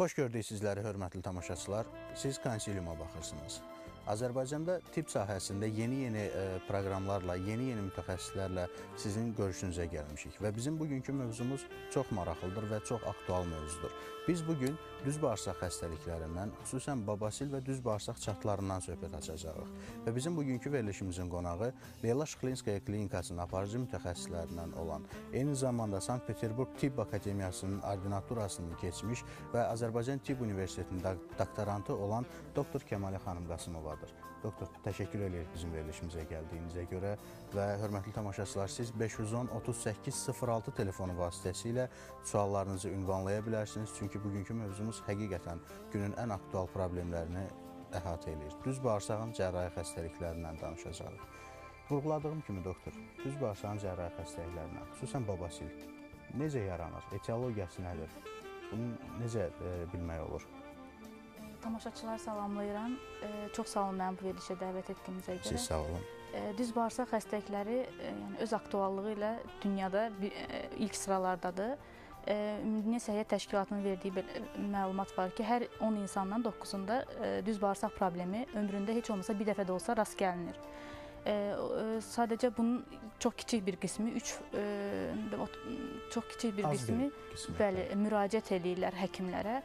Xoş gördük sizləri, hörmətli tamaşaçılar. Siz konsiliuma baxırsınız. Azərbaycanda tibb sahəsində yeni proqramlarla, yeni mütəxəssislərlə sizin görüşünüzə gəlmişik və bizim bugünkü mövzumuz çox maraqlıdır və çox aktual mövzudur. Biz bugün düz bağırsaq xəstəliklərindən, xüsusən babasil və düz bağırsaq çatlarından söhbət açacağıq. Və bizim bugünkü verilişimizin qonağı Leyla Şıxlinskaya klinikasının aparıcı mütəxəssislərindən olan, eyni zamanda Sankt-Peterburq Tibb Akademiyasının ordinaturasını keçmiş və Azərbaycan Tibb Universitetinin doktorantı olan doktor Kəmalə xanım Qasımovadır. Doktor, təşəkkür edirik bizim verilişimizə gəldiyinizə görə və hörmətli tamaşaçılar, siz 510-38-06 telefonu vasitəsilə suallarınızı ünvanlaya bilərsiniz. Çünki bugünkü mövzumuz həqiqətən günün ən aktual problemlərini əhatə edir. Düz bağırsağın cərrahi xəstəliklərindən danışacağıq. Vurğuladığım kimi doktor, düz bağırsağın cərrahi xəstəliklərindən, xüsusən babasil, necə yaranır? Etiologiyası nədir? Bunu necə bilmək olur? Tamaşaçılar salamlayıram. Çox sağ olun mənim bu verilişə dəvət etdiyinizə görə. Siz sağ olun. Düz bağırsaq xəstəlikləri öz aktuallığı ilə dünyada ilk sıralardadır. Ümumdünya Səhiyyə Təşkilatının verdiyi məlumat var ki, hər 10 insandan 9-unda düz bağırsaq problemi ömründə heç olmasa bir dəfə də olsa rast gəlinir. Sadəcə bunun çox kiçik bir qismi, bəli, müraciət edirlər həkimlərə.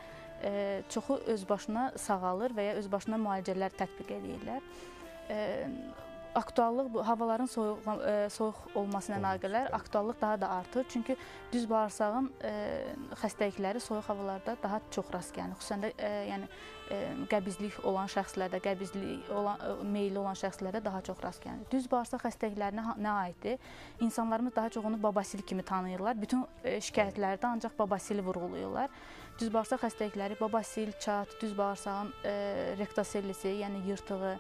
Çoxu öz başına sağalır və ya öz başına müalicələr tətbiq edirlər. Aktuallıq, havaların soyuq olması ilə əlaqədar aktuallıq daha da artır. Çünki düz bağırsağın xəstəlikləri soyuq havalarda daha çox rast gəlinir. Xüsusən də qəbizlik olan şəxslərdə, qəbizlik meyilli olan şəxslərdə daha çox rast gəlinir. Düz bağırsaq xəstəliklərinə nə aiddir? İnsanlarımız daha çox onu babasil kimi tanıyırlar. Bütün şikayətlərdə ancaq babasili vurğulayırlar. Düz bağırsaq xəstəlikləri babasil, çat, düz bağırsağın rektosellisi, yəni yırtığı,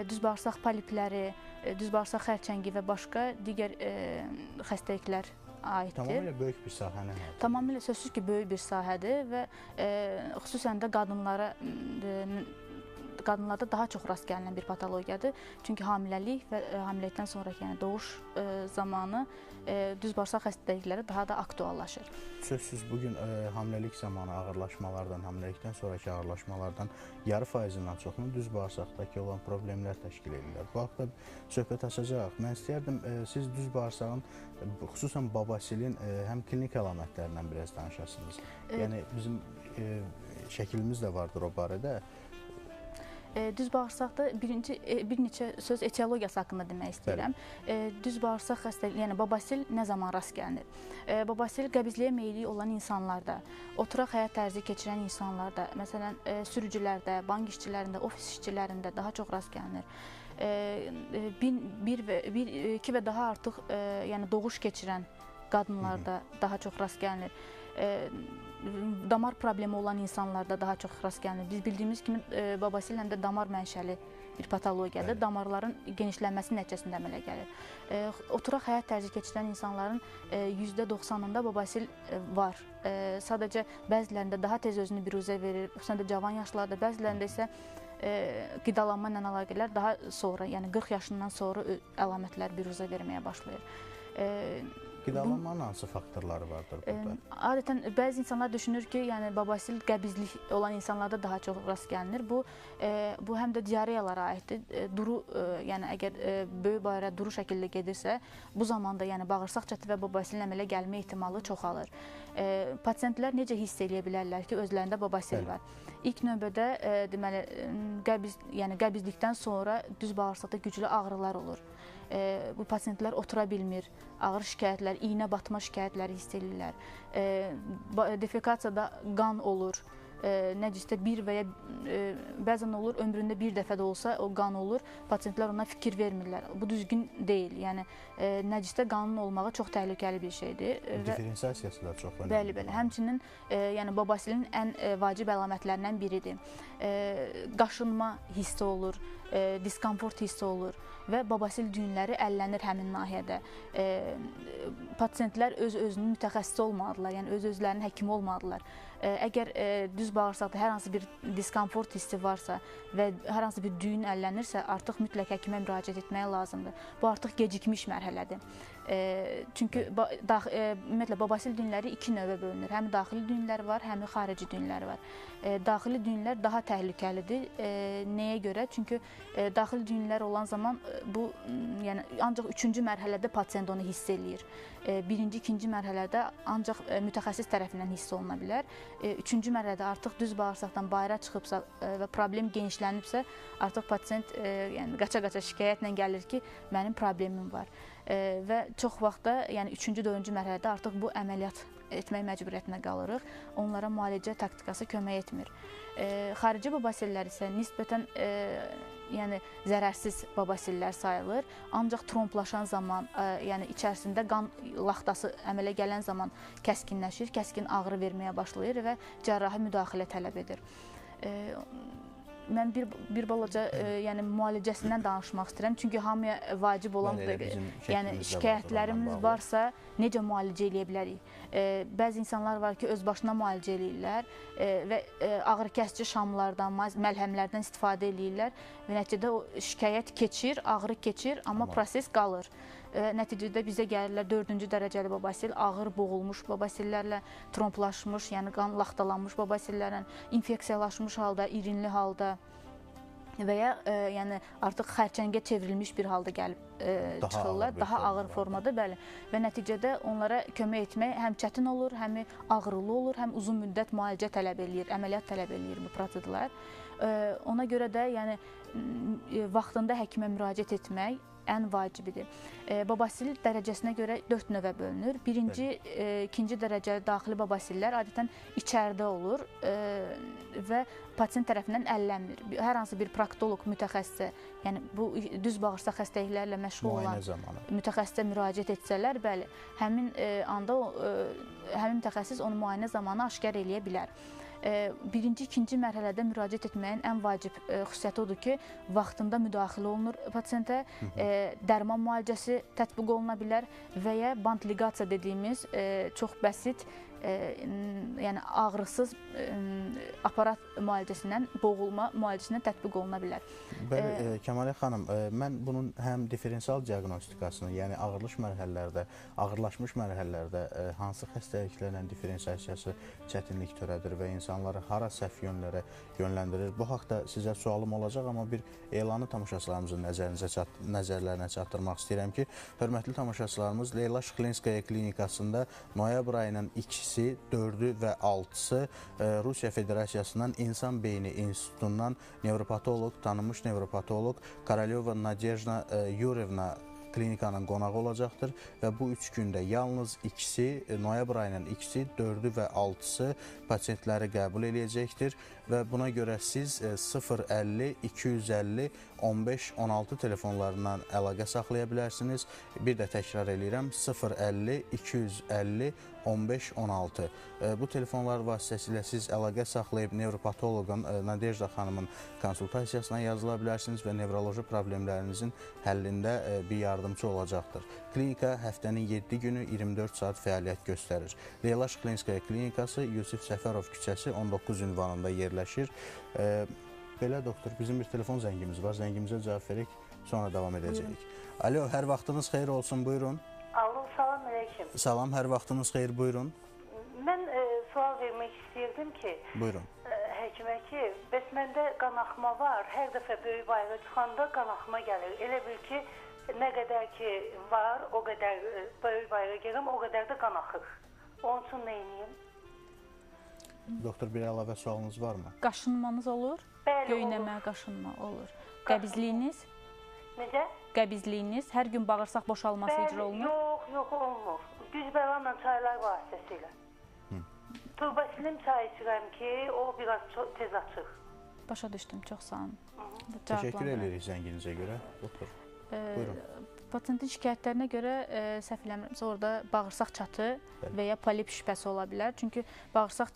düz bağırsaq polipləri, düz bağırsaq xərçəngi və başqa digər xəstəliklər aiddir. Tamamilə böyük bir sahənin aiddir. Tamamilə sözsüz ki, böyük bir sahədir və xüsusən də qadınlarda daha çox rast gəlinən bir patologiyadır. Çünki hamiləlik və hamiləlikdən sonraki, yəni doğuş zamanı düz bağırsaq xəstəlikləri daha da aktuallaşır. Sözsüz bugün hamiləlik zamanı ağırlaşmalardan, hamiləlikdən sonraki ağırlaşmalardan yarı faizindən çoxunu düz bağırsaqdakı olan problemlər təşkil edirlər. Bu haqda söhbət açacağıq. Mən istəyərdim, siz düz bağırsağın, xüsusən babasilin həm klinik əlamətlərindən biraz danışasınız. Yəni bizim şəklimiz də vardır o barədə. Düz bağırsaqda bir neçə söz etiologiyası haqqında demək istəyirəm. Düz bağırsaq xəstəliyi, yəni babasil nə zaman rast gəlinir? Babasil qəbizliyə meyilli olan insanlarda, oturaq həyat tərzi keçirən insanlarda, məsələn, sürücülərdə, bank işçilərində, ofis işçilərində daha çox rast gəlinir. İki və daha artıq yəni doğuş keçirən qadınlarda daha çox rast gəlinir. Damar problemi olan insanlarda daha çox rast gəlinir. Biz bildiyimiz kimi babasil həm də damar mənşəli bir patologiyadır. Damarların genişlənməsi nəticəsində əmələ gəlir. Oturaq həyat tərzi keçirən insanların %90-ında babasil var. Sadəcə bəzilərində daha tez özünü biruzə verir, xüsusən də cavan yaşlarda, bəzilərində isə qidalanma ilə əlaqələr daha sonra, yəni 40 yaşından sonra əlamətlər biruzə verməyə başlayır. Qidalanmanın hansı faktorları vardır burada? Adətən bəzi insanlar düşünür ki, yəni babasil qəbizlik olan insanlarda daha çox rast gəlinir. Bu həm də diareyalara aiddir. Duru, yəni əgər böyük barə duru şəkildə gedirsə, bu zamanda yəni bağırsaq çatı və babasilin əmələ gəlmə ehtimalı çoxalır. Pasiyentlər necə hiss edə bilərlər ki, özlərində babasil var? İlk növbədə deməli qəbizlikdən sonra düz bağırsaqda güclü ağrılar olur. Bu pasiyentlər otura bilmir, ağrı şikayətləri, iynə batma şikayətləri hiss edirlər. Defekasiyada qan olur, nəticədə bir və ya bəzən olur, ömründə bir dəfə də olsa o qan olur, pasiyentlər ona fikir vermirlər. Bu düzgün deyil, yəni nəticədə qanın olmağı çox təhlükəli bir şeydir. Diferensiyasiyası da çox önəmlidir. Bəli, bəli. Həmçinin yəni babasilin ən vacib əlamətlərindən biridir. Qaşınma hissi olur, diskomfort hissi olur və babasil düyünləri əllənir həmin nahiyədə. Pasiyentlər öz-özünün mütəxəssisi olmalıdırlar, yəni öz-özlərinin həkimi olmalıdırlar. Əgər düz bağırsaqda hər hansı bir diskomfort hissi varsa və hər hansı bir düyün əllənirsə, artıq mütləq həkimə müraciət etmək lazımdır. Bu artıq gecikmiş mərhələdir. Çünki ümumiyyətlə babasil düyünləri iki növə bölünür. Həm daxili düyünlər var, həm də xarici düyünlər var. Daxili düyünlər daha təhlükəlidir. Nəyə görə? Çünki daxili düyünlər olan zaman bu, yəni ancaq 3-cü mərhələdə pasient onu hiss eləyir. Birinci, ikinci mərhələdə ancaq mütəxəssis tərəfindən hiss oluna bilər. 3-cü mərhələdə artıq düz bağırsaqdan bayıra çıxıbsa və problem genişlənibsə, artıq pasient yəni qaça-qaça şikayətlə gəlir ki, mənim problemim var. Və çox vaxtda, yəni 3-cü, 4-cü mərhələdə artıq bu əməliyyat etmək məcburiyyətinə qalırıq. Onlara müalicə taktikası kömək etmir. Xarici babasillər isə nisbətən yəni zərərsiz babasillər sayılır. Ancaq tromblaşan zaman, yəni içərisində qan laxtası əmələ gələn zaman kəskinləşir, kəskin ağrı verməyə başlayır və cərrahi müdaxilə tələb edir. Mən bir balaca yəni müalicəsindən danışmaq istəyirəm. Çünki hamıya vacib olan yəni şikayətlərimiz varsa necə müalicə eləyə bilərik? Bəzi insanlar var ki, öz başına müalicə eləyirlər və ağrı-kəsici şamlardan, məlhəmlərdən istifadə eləyirlər və nəticədə o şikayət keçir, ağrı keçir, amma proses qalır. Nəticədə bizə gəlirlər 4-cü dərəcəli babasil, ağır boğulmuş babasillərlə, tromblaşmış, yəni qan laxtalanmış babasillərlə, infeksiyalaşmış halda, irinli halda və ya yəni artıq xərçəngə çevrilmiş bir halda gəlib çıxırlar, daha ağır formada, bəli. Və nəticədə onlara kömək etmək həm çətin olur, həm ağrılı olur, həm uzun müddət müalicə tələb eləyir, əməliyyat tələb eləyir bu prosedurlar. Ona görə də yəni vaxtında həkimə müraciət etmək ən vacibidir. Babasil dərəcəsinə görə 4 növə bölünür. Birinci, ikinci dərəcəli daxili babasillər adətən içəridə olur və pasient tərəfindən əllənmir. Hər hansı bir proktoloq mütəxəssisə, yəni bu düz bağırsaq xəstəliklərlə məşğul olan mütəxəssisə müraciət etsələr, bəli, həmin anda həmin mütəxəssis onu müayinə zamanı aşkar eləyə bilər. Birinci, ikinci mərhələdə müraciət etməyin ən vacib xüsusiyyəti odur ki, vaxtında müdaxilə olunur pasiyentə, dərman müalicəsi tətbiq oluna bilər və ya band liqasiya dediyimiz çox bəsit, yəni ağrısız aparat müalicəsindən, boğulma müalicəsindən tətbiq oluna bilər. Bəli, Kəmalə xanım, mən bunun həm diferensial diaqnostikasını, yəni ağırlaşmış mərhələlərdə hansı xəstəliklərlə diferensiyasiyası çətinlik törədir və insanları hara səhv yönlərə yönləndirir? Bu haqda sizə sualım olacaq, amma bir elanı tamaşaçılarımızın nəzərlərinə çatdırmaq istəyirəm ki, hörmətli tamaşaçılarımız, Leyla Şıxlinskaya klinikasında noyabr ayının 2-si, 4-ü və 6-sı Rusiya Federasiyasından İnsan Beyni İnstitutundan nevropatoloq, tanınmış nevropatoloq Korolyova Nadejda Yurevna klinikanın qonağı olacaqdır və bu 3 gündə yalnız ikisi, noyabr ayının 2-si, 4-ü və 6-sı pasientləri qəbul eləyəcəkdir və buna görə siz 050 250 15 16 telefonlarından əlaqə saxlaya bilərsiniz. Bir də təkrar eləyirəm, 050 250 15 16. Bu telefonlar vasitəsilə siz əlaqə saxlayıb nevropatoloqun Nadejda xanımın konsultasiyasına yazıla bilərsiniz və nevroloji problemlərinizin həllində bir yardımcı olacaqdır. Klinika həftənin 7 günü 24 saat fəaliyyət göstərir. Leyla Şıxlinskaya klinikası Yusif Səfərov küçəsi 19 ünvanında yerləşir. Belə doktor, bizim bir telefon zəngimiz var. Zəngimizə cavab verək, sonra davam edəcəyik. Alo, hər vaxtınız xeyir olsun, buyurun. Alo, salam aleyküm. Salam, hər vaxtınız xeyir, buyurun. Mən sual vermək istəyirdim ki, buyurun. Həkimə ki, bəs məndə qanaxma var. Hər dəfə böyük bayrağa çıxanda qanaxma gəlir. Elə bil ki, nə qədər ki var, o qədər böyük bayrağa gəlirəm, o qədər də qanaxır. Onun üçün nə edeyim? Doktor, bir əlavə sualınız varmı? Qaşınmanız olur? Bəli, göynəmə, qaşınma olur. Qəbizliyiniz? Necə? Qəbizliyiniz, hər gün bağırsaq boşalması icra olunur? Yox, olmur. Düz bəlanla çaylar vasitəsilə. Turbasilim çay içirəm ki, o biraz tez açır. Başa düşdüm, çox sağ olun. Təşəkkür edirik zənginizə görə. Doktor, buyurun. Pasiyentin şikayətlərinə görə səhv eləmirəmsə, orada bağırsaq çatı və ya polip şübhəsi ola bilər. Çünki bağırsaq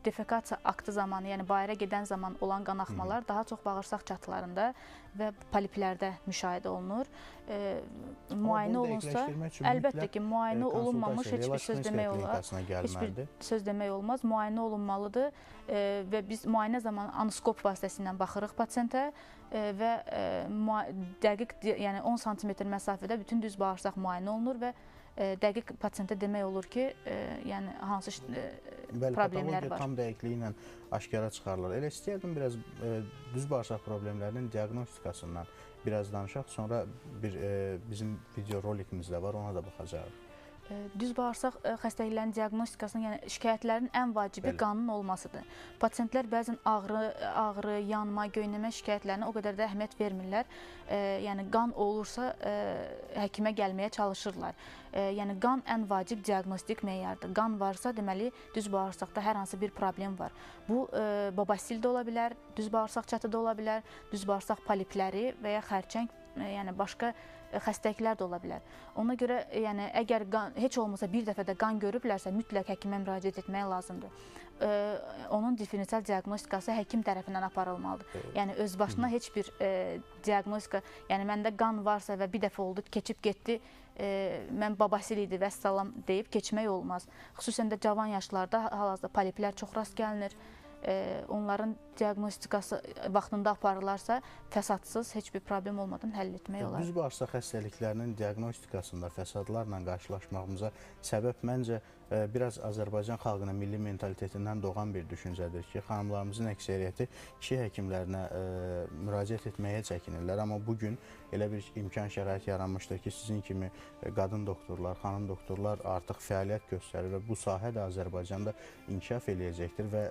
defekasiya aktı zamanı, yəni bayıra gedən zaman olan qanaxmalar daha çox bağırsaq çatılarında və poliplərdə müşahidə olunur. Müayinə olunsa, əlbəttə ki, müayinə olunmamış heç bir söz demək olmaz. Müayinə olunmalıdır və biz müayinə zamanı anoskop vasitəsilə baxırıq pasiyentə və dəqiq, yəni 10 sm məsafə məsafədə bütün düz bağırsaq müayinə olunur və dəqiq pasiyentə demək olur ki, yəni hansı problemlər var. Tam dəqiqliyi ilə aşkara çıxarılır. Elə istəyərdim biraz düz bağırsaq problemlərinin diaqnostikasından biraz danışaq. Sonra bizim video rolikimiz də var, ona da baxacağıq. Düz bağırsaq xəstəliklərinin diaqnostikasının, yəni şikayətlərin ən vacibi qanın olmasıdır. Pasiyentlər bəzən ağrı, yanma, göynəmə şikayətlərinə o qədər də əhəmiyyət vermirlər. Yəni qan olursa həkimə gəlməyə çalışırlar. Yəni qan ən vacib diaqnostik meyardır. Qan varsa, deməli düz bağırsaqda hər hansı bir problem var. Bu babasil də ola bilər, düz bağırsaq çatı da ola bilər, düz bağırsaq polipləri və ya xərçəng, yəni başqa xəstəliklər də ola bilər. Ona görə yəni əgər heç olmasa bir dəfə də qan görüblərsə, mütləq həkimə müraciət etmək lazımdır. Onun diferensial diaqnostikası həkim tərəfindən aparılmalıdır. Yəni öz başına heç bir diaqnostika, yəni məndə qan varsa və bir dəfə oldu, keçib getdi, mən babasil idi və salam deyib keçmək olmaz. Xüsusən də cavan yaşlarda hal-hazırda poliplər çox rast gəlinir. Onların diaqnostikası vaxtında aparılarsa, fəsadsız, heç bir problem olmadan həll etmək olar. Düz bağırsaq xəstəliklərinin diaqnostikasında fəsadlarla qarşılaşmağımıza səbəb məncə biraz Azərbaycan xalqının milli mentalitetindən doğan bir düşüncədir ki, xanımlarımızın əksəriyyəti kişi həkimlərinə müraciət etməyə çəkinirlər. Amma bugün elə bir imkan şərait yaranmışdır ki, sizin kimi qadın doktorlar, xanım doktorlar artıq fəaliyyət göstərir və bu sahə də Azərbaycanda inkişaf eləyəcəkdir və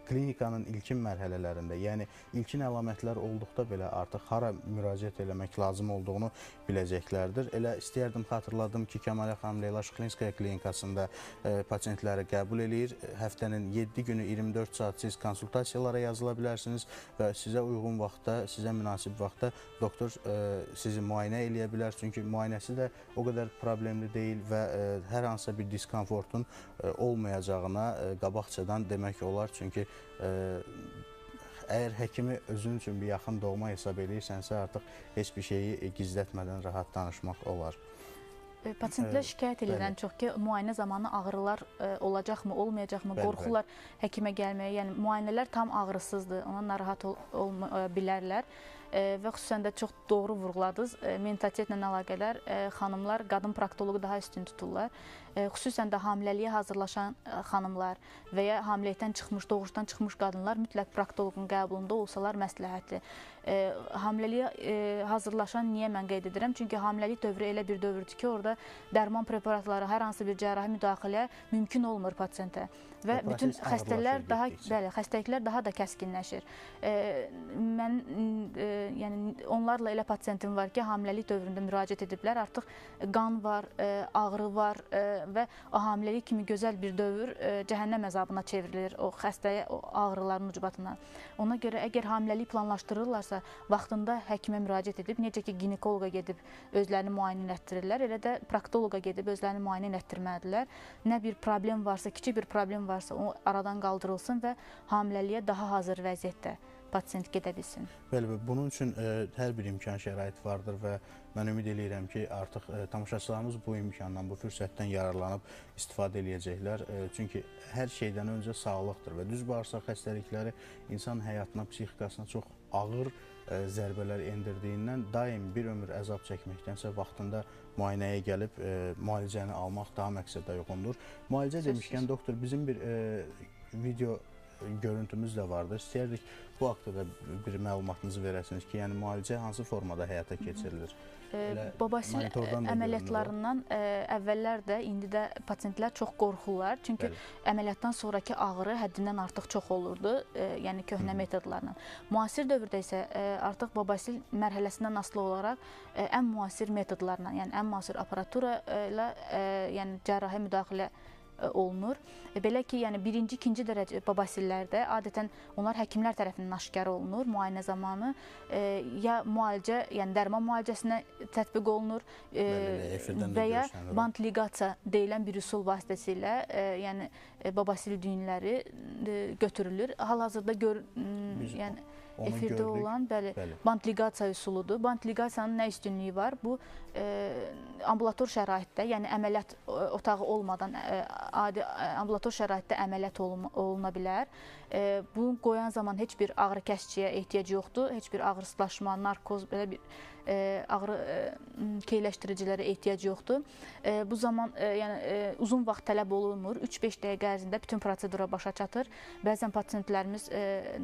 klinikanın ilkin mərhələlərində, yəni ilkin əlamətlər olduqda belə artıq hara müraciət eləmək lazım olduğunu biləcəklərdir. Elə istəyərdim, xatırladım ki, Kəmalə xanım Leyla Şıxlinskaya klinikasında pasiyentləri qəbul eləyir. Həftənin 7 günü 24 saat siz konsultasiyalara yazıla bilərsiniz və sizə uyğun vaxtda, sizə münasib vaxtda doktor sizi müayinə eləyə bilər. Çünki müayinəsi də o qədər problemli deyil və hər hansısa bir diskomfortun olmayacağına qabaqcadan demək olar. Çünki əgər həkimi özün üçün bir yaxın doğma hesab edirsənsə, artıq heç bir şeyi gizlətmədən rahat danışmaq olar. Pasiyentlər şikayət edirlər çox ki, müayinə zamanı ağrılar olacaqmı, olmayacaqmı, qorxurlar həkimə gəlməyə. Yəni müayinələr tam ağrısızdır, ona narahat olmaya bilərlər. Və xüsusən də çox doğru vurğuladınız, mentalitetlə əlaqədar xanımlar qadın proktoloqu daha üstün tuturlar. Xüsusən də hamiləliyə hazırlaşan xanımlar və ya hamiləlikdən çıxmış, doğuşdan çıxmış qadınlar mütləq proktoloqun qəbulunda olsalar məsləhətli. Hamiləliyə hazırlaşan niyə mən qeyd edirəm? Çünki hamiləlik dövrü elə bir dövrdür ki, orada dərman preparatları, hər hansı bir cərrahi müdaxilə mümkün olmur pasiyentə və bütün xəstəliklər daha da kəskinləşir. Mən yəni onlarla elə pasiyentim var ki, hamiləlik dövründə müraciət ediblər, artıq qan var, ağrı var və hamiləlik kimi gözəl bir dövr cəhənnəm əzabına çevrilir o xəstəyə, o ağrıların ucbatından. Ona görə əgər hamiləlik planlaşdırırlarsa, vaxtında həkimə müraciət edib, necə ki, ginekoloqa gedib özlərini müayinə etdirirlər, elə də proktoloqa gedib özlərini müayinə etdirməlidirlər. Nə bir problem varsa, kiçik bir problem varsa, o aradan qaldırılsın və hamiləliyə daha hazır vəziyyətdə pasiyent gedə bilsin. Bəli, bunun üçün hər bir imkan şərait vardır və mən ümid edirəm ki, artıq tamaşaçılarımız bu imkandan, bu fürsətdən yararlanıb istifadə eləyəcəklər. Çünki hər şeydən öncə sağlıqdır və düz bağırsaq xəstəlikləri insan həyatına, psixikasına çox ağır zərbələr endirdiyindən daim bir ömür əzab çəkməkdənsə vaxtında müayinəyə gəlib müalicəni almaq daha məqsədə uyğundur. Müalicə demişkən, doktor, bizim bir video görüntümüz də vardır. İstəyərdik bu haqda da bir məlumatınızı verəsiniz ki, yəni müalicə hansı formada həyata keçirilir? Babasil əməliyyatlarından əvvəllər də, indi də pasiyentlər çox qorxurlar. Çünki əməliyyatdan sonraki ağrı həddindən artıq çox olurdu, yəni köhnə metodlarla. Müasir dövrdə isə artıq babasil mərhələsindən asılı olaraq ən müasir metodlarla, yəni ən müasir aparatura ilə yəni cərrahi müdaxilə olunur. Belə ki, yəni birinci, ikinci dərəcə babasillərdə adətən onlar həkimlər tərəfindən aşkar olunur müayinə zamanı. Ya müalicə, yəni dərman müalicəsinə tətbiq olunur və ya bant ligasiya deyilən bir üsul vasitəsilə yəni babasil düyünləri götürülür. Hal-hazırda yəni efirdə olan bant liqasiya üsuludur. Bant liqasiyanın nə üstünlüyü var? Bu ambulator şəraitdə, yəni əməliyyat otağı olmadan adi ambulator şəraitdə əməliyyat oluna bilər. Bunu qoyan zaman heç bir ağrı kəsiciyə ehtiyac yoxdur, heç bir ağrısızlaşma, narkoz, belə bir ağrı keyləşdiricilərə ehtiyac yoxdur. Bu zaman yəni uzun vaxt tələb olunmur. 3-5 dəqiqə ərzində bütün prosedura başa çatır. Bəzən pasientlərimiz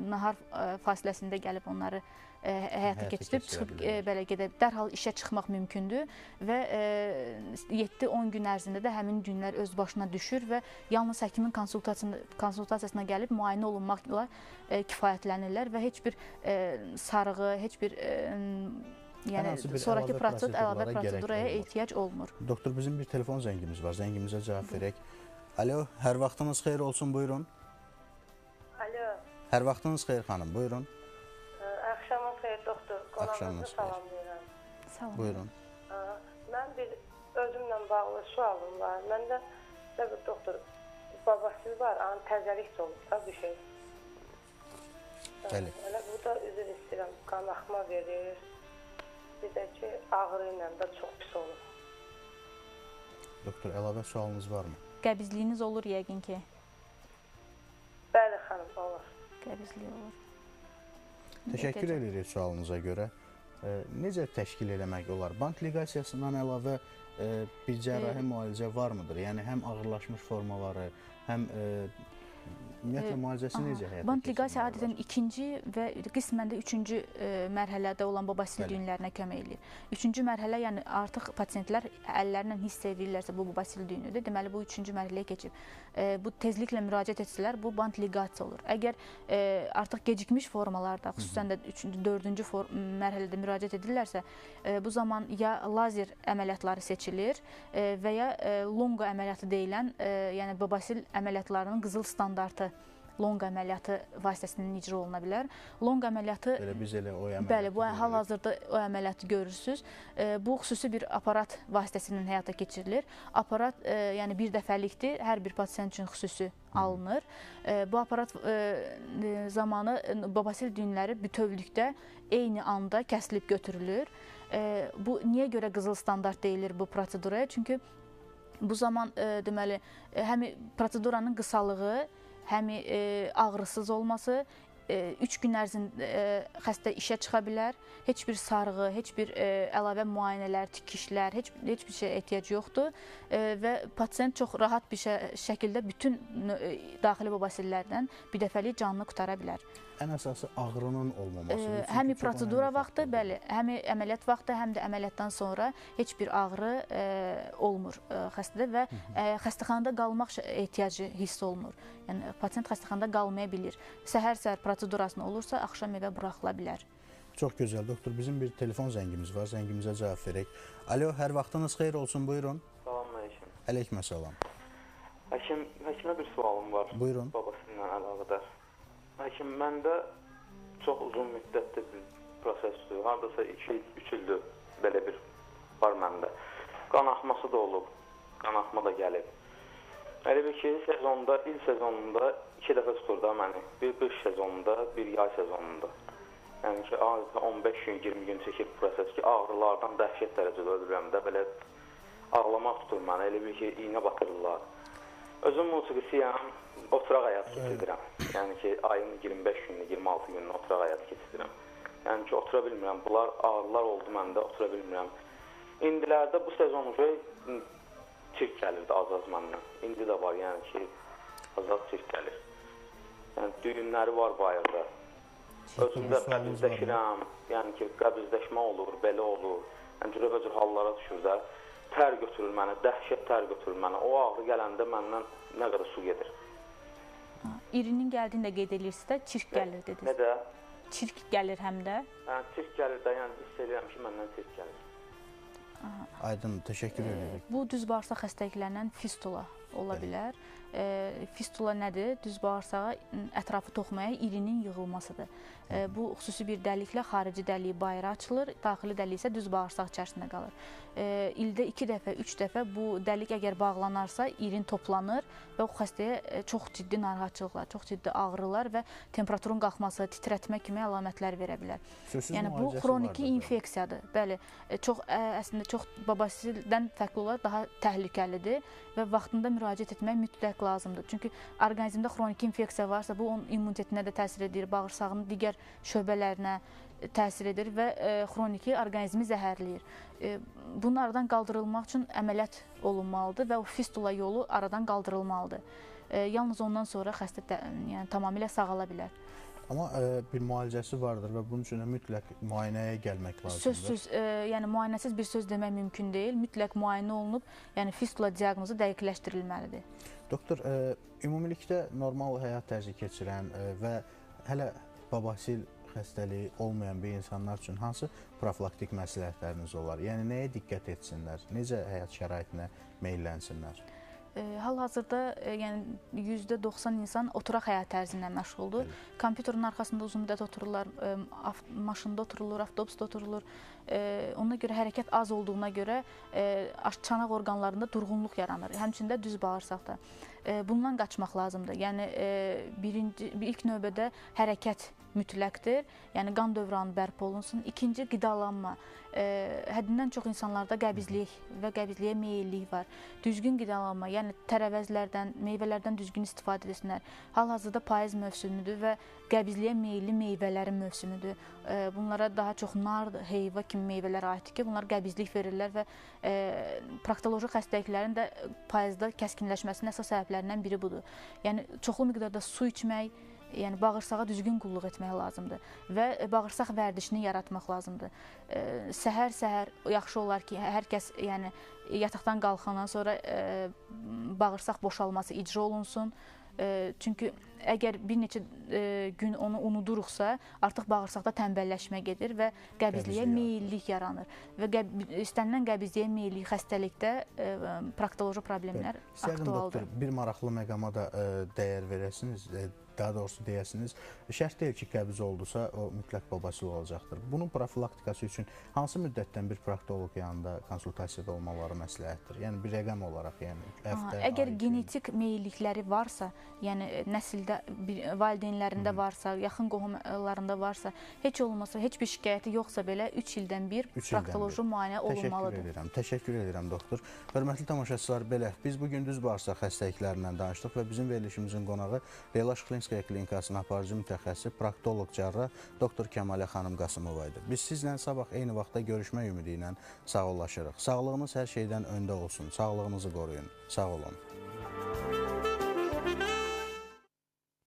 nahar fasiləsində gəlib onları həyata keçirib çıxıb belə gedib dərhal işə çıxmaq mümkündür və 7-10 gün ərzində də həmin günlər öz başına düşür və yalnız həkimin konsultasiyasına gəlib müayinə olunmaqla kifayətlənirlər və heç bir sarğı, heç bir yəni sonrakı əlavə proseduraya ehtiyac olmur. Doktor, bizim bir telefon zəngimiz var. Zəngimizə cavab verək. Alo, hər vaxtınız xeyir olsun, buyurun. Alo. Hər vaxtınız xeyir xanım, buyurun. Axşamın xeyir doktor. Qonağınızı salamlayıram. Salam. Buyurun. Mən bir özümlə bağlı sualım var. Məndə doktor babası var, təzəlik də olub da bir şey. Bəli. Elə burada üzr istəyirəm, qanaxma verir. Bir də ki, ağrı ilə də çox pis olur. Doktor, əlavə sualınız varmı? Qəbizliyiniz olur yəqin ki. Bəli xanım, olur. Qəbizlik olur. Təşəkkür edirik sualınıza görə. Necə təşkil eləmək olar? Bant liqasiyasından əlavə bir cərrahi müalicə varmıdır? Yəni həm ağırlaşmış formaları, həm ümumiyyətlə müalicəsi necə həyata keçirilir? Bant liqasiya adətən ikinci və qismən də üçüncü mərhələdə olan babasil düyünlərinə kömək edir. Üçüncü mərhələ, yəni artıq pasientlər əllərlə hiss edirlərsə bu babasil düyünüdür. Deməli bu üçüncü mərhələyə keçib. Bu tezliklə müraciət etsələr bu bant liqasiya olur. Əgər artıq gecikmiş formalarda, xüsusən də 4-cü mərhələdə müraciət edirlərsə, bu zaman ya lazer əməliyyatları seçilir və ya lonqo əməliyyatı deyilən, yəni babasil əməliyyatlarının qızıl standartı lonq əməliyyatı vasitəsilə icra oluna bilər. Lonq əməliyyatı biz elə o əməliyyatı bəli, bu hal-hazırda o əməliyyatı görürsüz. Bu xüsusi bir aparat vasitəsilə həyata keçirilir. Aparat yəni bir dəfəlikdir, hər bir pasient üçün xüsusi alınır. Bu aparat zamanı babasil düyünləri bütövlükdə eyni anda kəsilib götürülür. Bu niyə görə qızıl standart deyilir bu proseduraya? Çünki bu zaman deməli həm proseduranın qısalığı, həm ağrısız olması, 3 gün ərzində xəstə işə çıxa bilər. Heç bir sarğı, heç bir əlavə müayinələr, tikişlər, heç bir şey ehtiyac yoxdur və pasient çox rahat bir şəkildə bütün daxili babasillərdən birdəfəlik canını qutara bilər. Ən əsası ağrının olmaması. Həm prosedura vaxtı, bəli, həm əməliyyat vaxtı, həm də əməliyyatdan sonra heç bir ağrı olmur xəstədə və xəstəxanada qalmaq ehtiyacı hiss olunur. Yəni pasient xəstəxanada qalmaya bilir. Səhər-səhər prosedurasını olursa, axşam evə buraxıla bilər. Çox gözəl, doktor. Bizim bir telefon zəngimiz var. Zəngimizə cavab verək. Alo, hər vaxtınız xeyir olsun, buyurun. Salamünaleyküm. Aleykümselam. Həkimə bir sualım var. Buyurun. Babası ilə əlaqədar. Həkim, məndə çox uzun müddətli bir prosesdir. Hardasa 2-3 ildir belə bir var məndə. Qanaxması da olub, qanaxma da gəlib. Elə bir ki, il sezonunda 2 dəfə tutur da məni. Bir qış sezonunda, bir yay sezonunda. Yəni ki, 15 gün, 20 gün çəkib proses ki, ağrılardan dəhşət dərəcədə ölürəm də, belə ağlamaq tutur məni. Elə bir ki, iynə batırırlar. Özüm musiqisiyəm, oturaq həyat keçirdirəm. Yəni ki, ayın 25 günü, 26 günü oturaq həyat keçirdirəm. Yəni ki, otura bilmirəm. Bunlar ağrılar oldu məndə, otura bilmirəm. İndilərdə bu sezon çirk gəlirdi az-az məndən. İndi də var, yəni ki, az-az çirk gəlir. Yəni, düyünləri var bayırda. Özümdə qəbizləşirəm, yəni ki, qəbizləşmə olur, belə olur. Yəni, cürə-cür hallara düşür də. Tər götürür məni, dəhşət tər götürür məni. O ağrı gələndə məndən nə qədər su gedir. İrinin gəldiyini də qeyd edirsiniz də, çirk gəlir dediniz. Nə də? Çirk gəlir həm də. Yəni, çirk gəlir də, yəni hiss edirəm ki, məndən çirk gəlir. Aydın, təşəkkür edirik. Bu düz bağırsaq xəstəliklərindən fistula ola bilər. Fistula nədir? Düz bağırsağa ətrafı toxumaya irinin yığılmasıdır. Bu xüsusi bir dəliklə xarici dəliyi bayıra açılır, daxili dəlik isə düz bağırsaq içərisində qalır. İldə 2 dəfə, 3 dəfə bu dəlik əgər bağlanarsa, irin toplanır və o xəstəyə çox ciddi narahatçılıqlar, çox ciddi ağrılar və temperaturun qalxması, titrətmə kimi əlamətlər verə bilər. Yəni bu xroniki infeksiyadır. Bəli, əslində çox babasildən fərqli olaraq daha təhlükəlidir və vaxtında müraciət etmək mütləq lazımdır. Çünki orqanizmdə xroniki infeksiya varsa, bu onun immunitetinə də təsir edir, bağırsağın digər şöbələrinə təsir edir və xroniki orqanizmi zəhərləyir. Bunun aradan qaldırılmaq üçün əməliyyat olunmalıdır və o fistula yolu aradan qaldırılmalıdır. Yalnız ondan sonra xəstə tamamilə sağala bilər. Amma bir müalicəsi vardır və bunun üçün mütləq müayinəyə gəlmək lazımdır. Sözsüz, yəni müayinəsiz bir söz demək mümkün deyil. Mütləq müayinə olunub, yəni fistula diaqnozu dəqiqləşdirilməlidir. Doktor, ümumilikdə normal həyat tərzi keçirən və hələ babasil xəstəliyi olmayan bir insanlar üçün hansı profilaktik məsləhətləriniz olar? Yəni nəyə diqqət etsinlər? Necə həyat şəraitinə meylənsinlər? Hal-hazırda yəni %90 insan oturaq həyat tərzi ilə məşğuldur. Kompüterin arxasında uzun müddət otururlar, maşında oturulur, avtobusda oturulur. Ona görə hərəkət az olduğuna görə çanaq orqanlarında durğunluq yaranır, həmçində düz bağırsaqda. Bundan qaçmaq lazımdır. Yəni ilk növbədə hərəkət mütləqdir. Yəni qan dövranı bərpa olunsun. İkinci, qidalanma. Həddindən çox insanlarda qəbizlik və qəbizliyə meyillik var. Düzgün qidalanma, yəni tərəvəzlərdən, meyvələrdən düzgün istifadə etsinlər. Hal-hazırda payız mövsümüdür və qəbizliyə meyilli meyvələrin mövsümüdür. Bunlara daha çox nar, heyva kimi meyvələr aiddir ki, bunlar qəbizlik verirlər və proktoloji xəstəliklərin də payızda kəskinləşməsinin əsas səbəblərindən biri budur. Yəni çoxlu miqdarda su içmək, yəni bağırsağa düzgün qulluq etmək lazımdır və bağırsaq vərdişini yaratmaq lazımdır. Səhər-səhər yaxşı olar ki, hər kəs yəni yataqdan qalxandan sonra bağırsaq boşalması icra olunsun. Çünki əgər bir neçə gün onu unuduruqsa, artıq bağırsaqda tənbəlləşmə gedir və qəbizliyə meyillik yaranır. Və istənilən qəbizliyə meyillik xəstəlikdə proktoloji problemlər aktualdır. Doktor, bir maraqlı məqama da dəyər verəsiniz. Daha doğrusu deyəsiniz, şərt deyil ki, qəbiz oldusa, o mütləq babasil olacaqdır. Bunun profilaktikası üçün hansı müddətdən bir proktoloq yanında konsultasiyada olmaları məsləhətdir? Yəni bir rəqəm olaraq, yəni həftə, əgər genetik meyillikləri varsa, yəni nəsildə, valideynlərində varsa, yaxın qohumlarında varsa, heç olmasa, heç bir şikayəti yoxsa belə 3 ildən bir proktoloji müayinə olunmalıdır. Təşəkkür edirəm, doktor. Hörmətli tamaşaçılar, belə, biz bugün düz bağırsaq xəstəliklərindən danışdıq və bizim verilişimizin qonağı Real Şklinskaya Klinikasının aparıcı mütəxəssisi, proktoloq cərrah doktor Kəmalə xanım Qasımova idi. Biz sizlə sabah eyni vaxtda görüşmək ümidi ilə sağollaşırıq. Sağlığınız hər şeydən öndə olsun. Sağlığınızı qoruyun. Sağ olun.